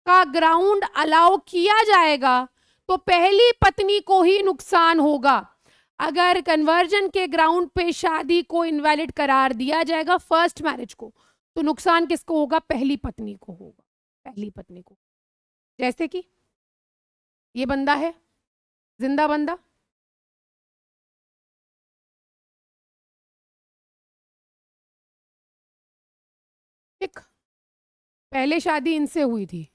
का ग्राउंड अलाउ किया जाएगा तो पहली पत्नी को ही नुकसान होगा। अगर कन्वर्जन के ग्राउंड पे शादी को इनवैलिड करार दिया जाएगा फर्स्ट मैरिज को, तो नुकसान किसको होगा? पहली पत्नी को होगा, पहली पत्नी को। जैसे कि ये बंदा है, जिंदा बंदा, ठीक, पहले शादी इनसे हुई थी,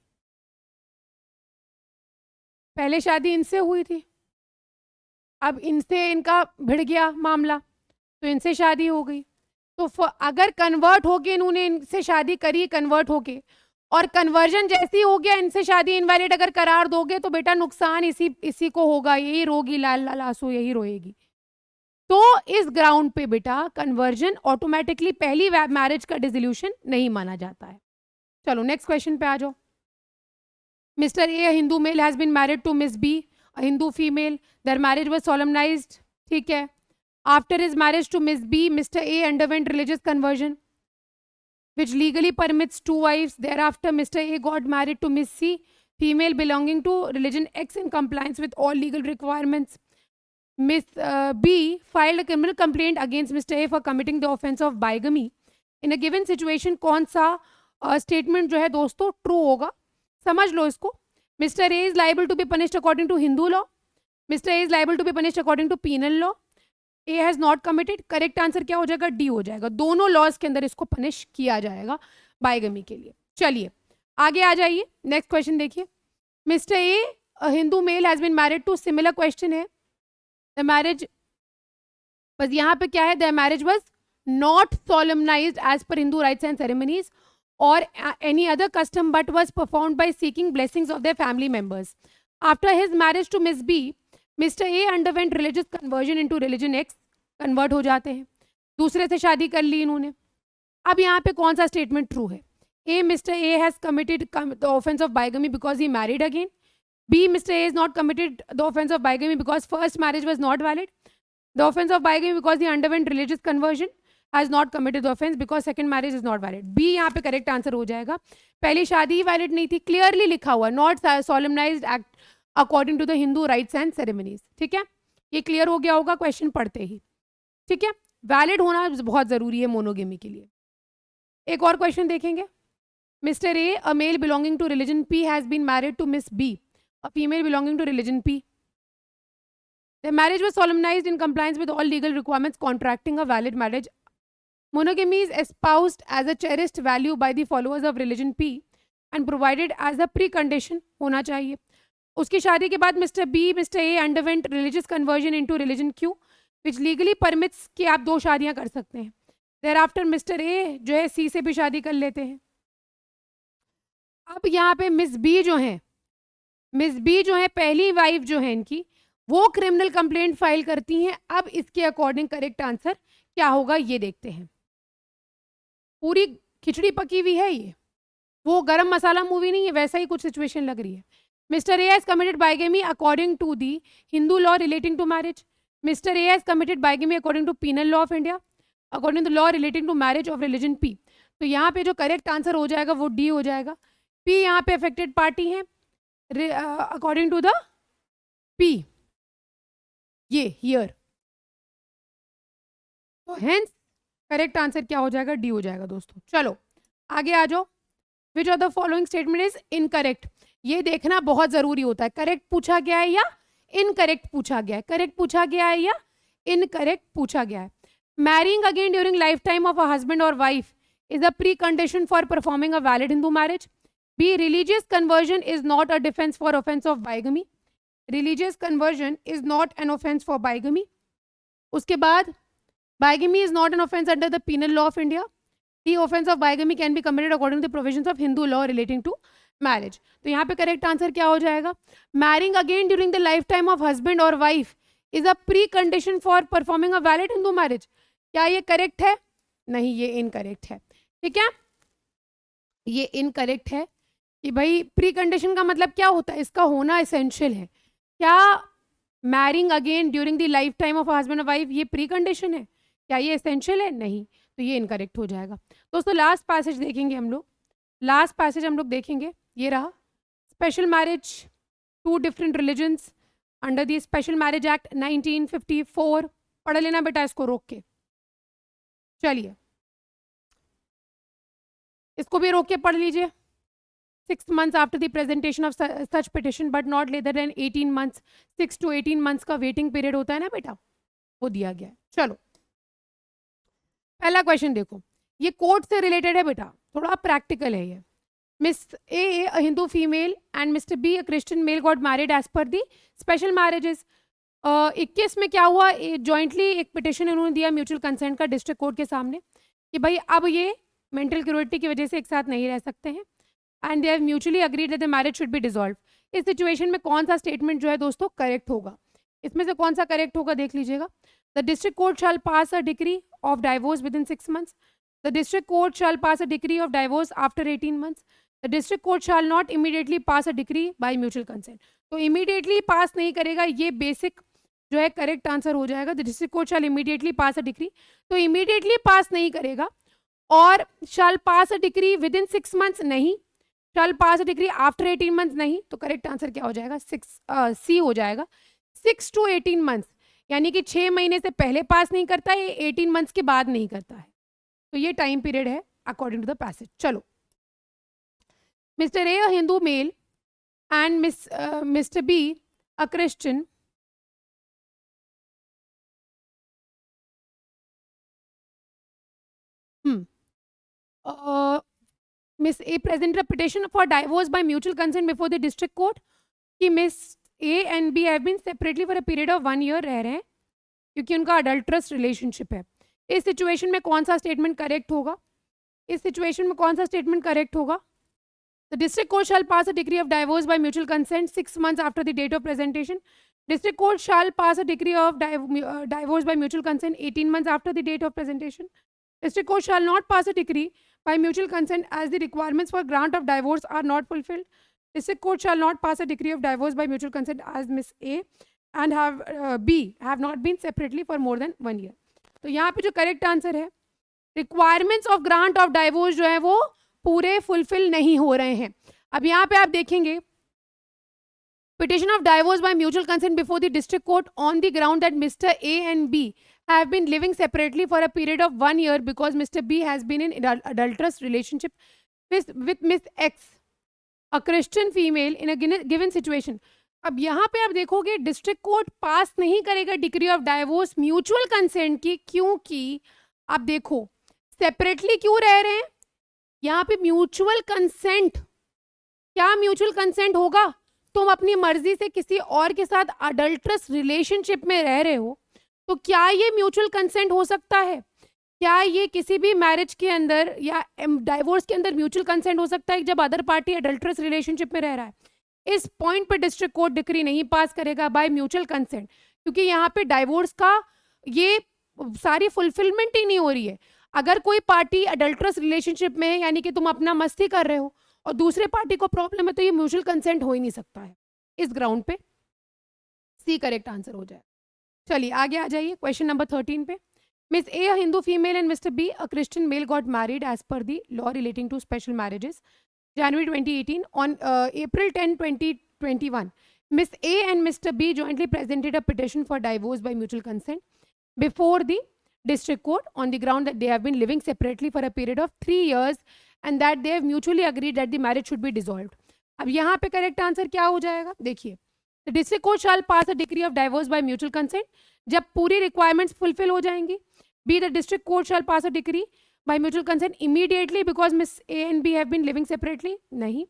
पहले शादी इनसे हुई थी, अब इनसे इनका भिड़ गया मामला तो इनसे शादी हो गई। तो अगर कन्वर्ट होके इन्होंने इनसे शादी करी कन्वर्ट होके, और कन्वर्जन जैसी हो गया इनसे शादी इनवैलिड अगर करार दोगे तो बेटा नुकसान इसी को होगा, यही रोगी लाल लाल आंसू यही रोएगी। तो इस ग्राउंड पे बेटा कन्वर्जन ऑटोमेटिकली पहली मैरिज का डिसोल्यूशन नहीं माना जाता है। चलो नेक्स्ट क्वेश्चन पे आ जाओ। Mister A, Hindu male, has been married to miss B, a Hindu female. Their marriage was solemnized. ठीक है, after his marriage to Miss B, Mr. A underwent religious conversion, which legally permits 2 wives. Thereafter, Mr. A got married to Miss C, female belonging to religion X, in compliance with all legal requirements. Miss B filed a criminal complaint against Mr. A for committing the offense of bigamy. In a given situation, कौन सा statement जो है दोस्तों true होगा? समझ लो इसको। Mr. A is liable to be punished according to Hindu law. Mr. A is liable to be punished according to penal law. A has not committed. Correct answer क्या हो जाएगा? डी हो जाएगा। दोनों लॉज के अंदर इसको पनिश किया जाएगा बाइगमी के लिए। चलिए आगे आ जाइए, नेक्स्ट क्वेश्चन देखिए। Mister A, Hindu male, has been married to, similar question है। द मैरिज, बस यहाँ पे क्या है? The marriage was not solemnised as per Hindu rites and ceremonies or any other custom, but was performed by seeking blessings of their family members. After his marriage to Miss B, Mr. A underwent religious conversion into religion X, convert हो जाते हैं, दूसरे से शादी कर ली इन्होंने। अब यहाँ पे कौन सा स्टेटमेंट ट्रू है? A, Mr. A has committed the offense of bigamy because he married again. B, Mr. A has not committed the offense of bigamy because first marriage was not valid. The offense of bigamy because he underwent religious conversion. Has not committed the offence because second marriage is not valid. B यहाँ पे correct answer हो जाएगा। पहली शादी ही valid नहीं थी, clearly लिखा हुआ not solemnised act according to the Hindu rites and ceremonies. ठीक है, ये क्लियर हो गया होगा क्वेश्चन पढ़ते ही। ठीक है, वैलिड होना बहुत जरूरी है मोनोगेमी के लिए। एक और क्वेश्चन देखेंगे। Mister A, a male belonging to religion P has been married to miss B, a female belonging to religion P. The marriage was solemnized in compliance with all legal requirements contracting a valid marriage. Monogamy is espoused as a cherished value by the followers of religion P and provided as a precondition होना चाहिए। उसकी शादी के बाद mister B, mister A underwent religious conversion into religion Q which legally permits कि आप 2 शादियां कर सकते हैं। देयर आफ्टर मिस्टर ए जो है सी से भी शादी कर लेते हैं। अब यहाँ पे मिस बी जो है पहली वाइफ जो है इनकी, वो क्रिमिनल कंप्लेंट फाइल करती हैं। अब इसके अकॉर्डिंग करेक्ट आंसर क्या होगा ये देखते हैं। पूरी खिचड़ी पकी हुई है ये, वो गरम मसाला मूवी नहीं है, वैसा ही कुछ सिचुएशन लग रही है। Mister A has committed bigamy according to the Hindu law relating to marriage. Mister A has committed bigamy according to penal law of India, according to law relating to marriage of religion P. तो यहाँ पे जो correct answer हो जाएगा वो D हो जाएगा। P यहाँ पे अफेक्टेड पार्टी है अकॉर्डिंग टू द पी, ये हियर। तो हेंस करेक्ट आंसर क्या हो जाएगा, डी हो जाएगा दोस्तों। चलो आगे आ जाओ। विच of the following statement is incorrect. ये देखना बहुत जरूरी होता है, करेक्ट पूछा गया है या इनकरेक्ट पूछा गया है, करेक्ट पूछा गया है या इनकरेक्ट पूछा गया है। Marrying again during life time of a husband और wife is a precondition for performing a valid Hindu marriage. B. Religious conversion is not a defense for offense of bigamy. Religious conversion is not an offense for bigamy. उसके बाद bigamy is not an offense under the penal law of India. The offense of bigamy can be committed according to the provisions of Hindu law relating to marriage. तो यहाँ पे correct answer क्या हो जाएगा, marrying again during the lifetime of husband or wife is a precondition for performing a valid Hindu marriage. क्या ये correct है? नहीं, ये इनकरेक्ट है। ठीक है, ये इनकरेक्ट है कि भाई प्री कंडीशन का मतलब क्या होता है, इसका होना एसेंशियल है। क्या marrying again during the life time of husband और वाइफ ये प्री कंडीशन है? क्या ये एसेंशियल है? नहीं, तो ये इनकरेक्ट हो जाएगा। दोस्तों लास्ट पैसेज देखेंगे हम लोग, लास्ट पैसेज हम लोग देखेंगे, ये रहा। Special marriage to different religions under the special marriage act 1954। पढ़ लेना बेटा इसको रोक के, चलिए इसको भी रोक के पढ़ लीजिए। 6 months after the presentation of such petition but not later than 18 months, 6 to 18 months का वेटिंग पीरियड होता है ना बेटा, वो दिया गया है। चलो पहला क्वेश्चन देखो, ये कोर्ट से रिलेटेड है बेटा, थोड़ा प्रैक्टिकल है ये। Miss A a Hindu female and mister B a Christian male got married as per the special marriages. 21 में क्या हुआ, जॉइंटली एक पिटिशन उन्होंने दिया म्यूचुअल कंसेंट का डिस्ट्रिक्ट कोर्ट के सामने कि भाई अब ये मेंटल क्यूरिटी की वजह से एक साथ नहीं रह सकते हैं and they have mutually agreed that the marriage should be dissolve. इस सिचुएशन में कौन सा स्टेटमेंट जो है दोस्तों करेक्ट होगा, इसमें से कौन सा करेक्ट होगा देख लीजिएगा। The district court shall pass a decree of divorce with in 6 months। The district court shall pass a decree of divorce after 18 months। The district court shall not immediately pass a decree bye mutual consent. तो immediately pass नहीं करेगा, ये basic जो है correct answer हो जाएगा। The district court shall immediately pass a decree, तो immediately pass नहीं करेगा। और shall pass a decree within 6 months नहीं, shall pass a decree after 18 months नहीं, तो करेक्ट आंसर क्या हो जाएगा, सी हो जाएगा। 6 to 18 months यानी कि 6 महीने से पहले पास नहीं करता है, 18 months के बाद नहीं करता है, तो ये टाइम पीरियड है अकॉर्डिंग टू द पैसेज। चलो mister A a Hindu male and mister B a Christian Miss A presented a petition for divorce by mutual consent before the district court कि Miss A and B have been separately for a period of 1 year रह रहे हैं क्योंकि उनका adulterous relationship है। इस situation में कौन सा स्टेटमेंट करेक्ट होगा, इस सिचुएशन में कौन सा स्टेटमेंट करेक्ट होगा। The district court shall pass a degree of divorce by mutual consent 6 months after the date of presentation. District court shall pass a degree of divorce by mutual consent 18 months after the date of presentation. District court shall not pass a decree by mutual consent as the requirements for grant of divorce are not fulfilled. District court shall not pass a decree of divorce by mutual consent as Miss A and B have not been separately for more than 1 year. तो यहाँ पे जो correct answer है requirements of grant of divorce जो है वो पूरे fulfil नहीं हो रहे हैं। अब यहाँ पे आप देखेंगे petition of divorce by mutual consent before the district court on the ground that Mr. A and B have been living separately for a period of 1 year because Mr. B has been in adulterous relationship with Miss X, a Christian female in a given situation. अब यहाँ पे आप देखोगे district court पास नहीं करेगा decree of divorce mutual consent की, क्योंकि आप देखो सेपरेटली क्यों रह रहे हैं यहाँ पे म्यूचुअल कंसेंट। क्या म्यूचुअल कंसेंट होगा? तुम अपनी मर्जी से किसी और के साथ अडल्ट्रस रिलेशनशिप में रह रहे हो, तो क्या ये म्यूचुअल कंसेंट हो सकता है? क्या ये किसी भी मैरिज के अंदर या डाइवोर्स के अंदर म्यूचुअल कंसेंट हो सकता है जब अदर पार्टी अडल्ट्रस रिलेशनशिप में रह रहा है? इस पॉइंट पे डिस्ट्रिक्ट कोर्ट डिक्री नहीं पास करेगा बाय म्यूचुअल कंसेंट, क्योंकि यहाँ पे डाइवोर्स का ये सारी फुलफिलमेंट ही नहीं हो रही है। अगर कोई पार्टी अडल्ट्रस रिलेशनशिप में है, यानी कि तुम अपना मस्ती कर रहे हो और दूसरे पार्टी को प्रॉब्लम है, तो ये म्यूचुअल कंसेंट हो ही नहीं सकता है। इस ग्राउंड पे सी करेक्ट आंसर हो जाए। चलिए आगे आ जाइए क्वेश्चन नंबर 13 पे। Miss A, Hindu female, and mister B, a Christian male, got married as per the law relating to special marriages January 2018. On April 10, 2021, Miss A and Mr. B jointly presented a petition for divorce by mutual consent before the district court on the ground that they have been living separately for a period of 3 years and that they have mutually agreed that the marriage should be dissolved. अब यहाँ पे correct answer क्या हो जाएगा? देखिए, the district court shall pass a decree of divorce by mutual consent जब पूरी requirements fulfill हो जाएंगी. B, the district court shall pass a decree by mutual consent immediately because Miss A and B have been living separately. नहीं.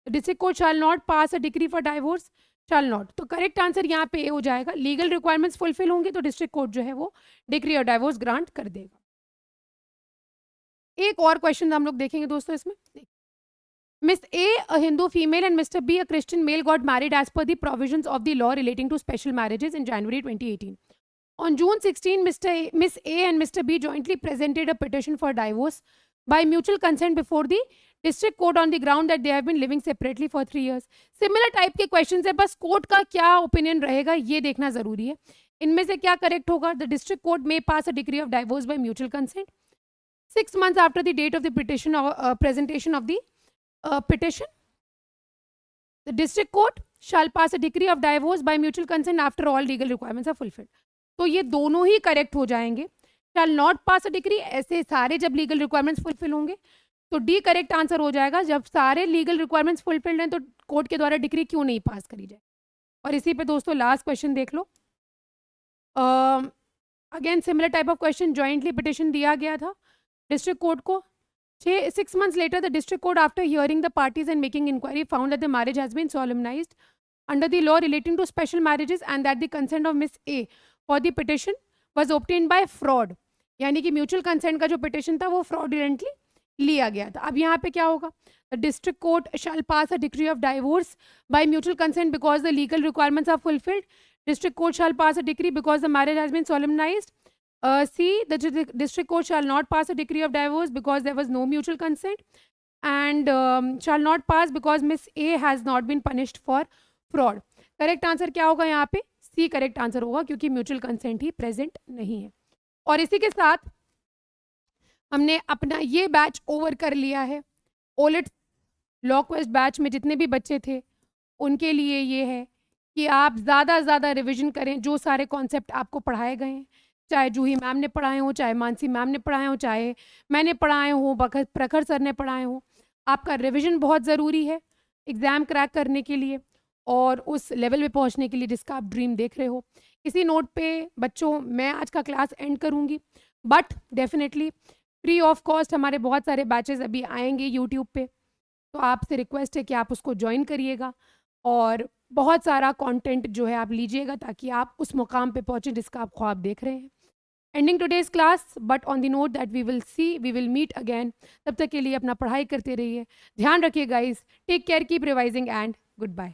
The district court shall not pass a decree for divorce. Shall not. तो correct answer यहाँ पे हो जाएगा, legal requirements fulfil होंगे तो district court जो है वो डिक्री और डाइवोर्स ग्रांट कर देगा। एक और क्वेश्चन हम लोग देखेंगे दोस्तों इसमें। Miss A, a Hindu female, and Mr. B, a Christian male, got married as per the provisions of the law relating to special marriages in January 2018. On June 16, Miss A and Mr. B jointly presented a petition for divorce by mutual consent before the district court on the ground that they have been living separately for 3 years. Similar type के questions है, बस court का क्या opinion रहेगा ये देखना जरूरी है। इनमें से क्या करेक्ट होगा? The district court may pass a decree of divorce by mutual consent 6 months after the date of the petition or presentation of the petition. The district court shall pass a decree of divorce by mutual consent after all legal requirements are fulfilled. तो ये दोनों ही correct हो जाएंगे। Shall not pass a degree, ऐसे सारे जब legal requirements fulfil होंगे तो डी करेक्ट आंसर हो जाएगा। जब सारे लीगल रिक्वायरमेंट्स फुलफिल्ड हैं तो कोर्ट के द्वारा डिग्री क्यों नहीं पास करी जाए। और इसी पे दोस्तों लास्ट क्वेश्चन देख लो। Again similar type of question, jointly petition दिया गया था डिस्ट्रिक्ट कोर्ट को। 6 months later, the district court, after hearing the parties and making inquiry, found that the marriage has been solemnized under the law relating to special marriages and that the consent of Miss A for the petition was obtained by fraud. यानी कि mutual consent का जो petition था वो fraudulently लिया गया था। अब यहाँ पे क्या होगा? The district court shall pass a decree of divorce by mutual consent because the legal requirements are fulfilled. District court shall pass a decree because the marriage has been solemnized. C, the district court shall not pass a decree of divorce because there was no mutual consent, and shall not pass because Miss A has not been punished for fraud. Correct answer क्या होगा यहाँ पे? C correct answer होगा, क्योंकि mutual consent ही present नहीं है। और इसी के साथ हमने अपना ये बैच ओवर कर लिया है। ओलेट लॉ क्वेस्ट बैच में जितने भी बच्चे थे उनके लिए ये है कि आप ज़्यादा से ज़्यादा रिविजन करें जो सारे कॉन्सेप्ट आपको पढ़ाए गए हैं, चाहे जूही मैम ने पढ़ाए हों, चाहे मानसी मैम ने पढ़ाए हों, चाहे मैंने पढ़ाए हों, प्रखर सर ने पढ़ाए हों। आपका रिवीजन बहुत ज़रूरी है एग्ज़ाम क्रैक करने के लिए और उस लेवल पे पहुंचने के लिए जिसका आप ड्रीम देख रहे हो। इसी नोट पे बच्चों मैं आज का क्लास एंड करूंगी, but definitely free of cost हमारे बहुत सारे बैचेस अभी आएंगे यूट्यूब पे, तो आपसे रिक्वेस्ट है कि आप उसको ज्वाइन करिएगा और बहुत सारा कंटेंट जो है आप लीजिएगा ताकि आप उस मुकाम पे पहुँचें जिसका आप ख्वाब देख रहे हैं। Ending today's class, but on the note that we will meet again. तब तक के लिए अपना पढ़ाई करते रहिए, ध्यान रखिए guys, take care, keep revising and good bye.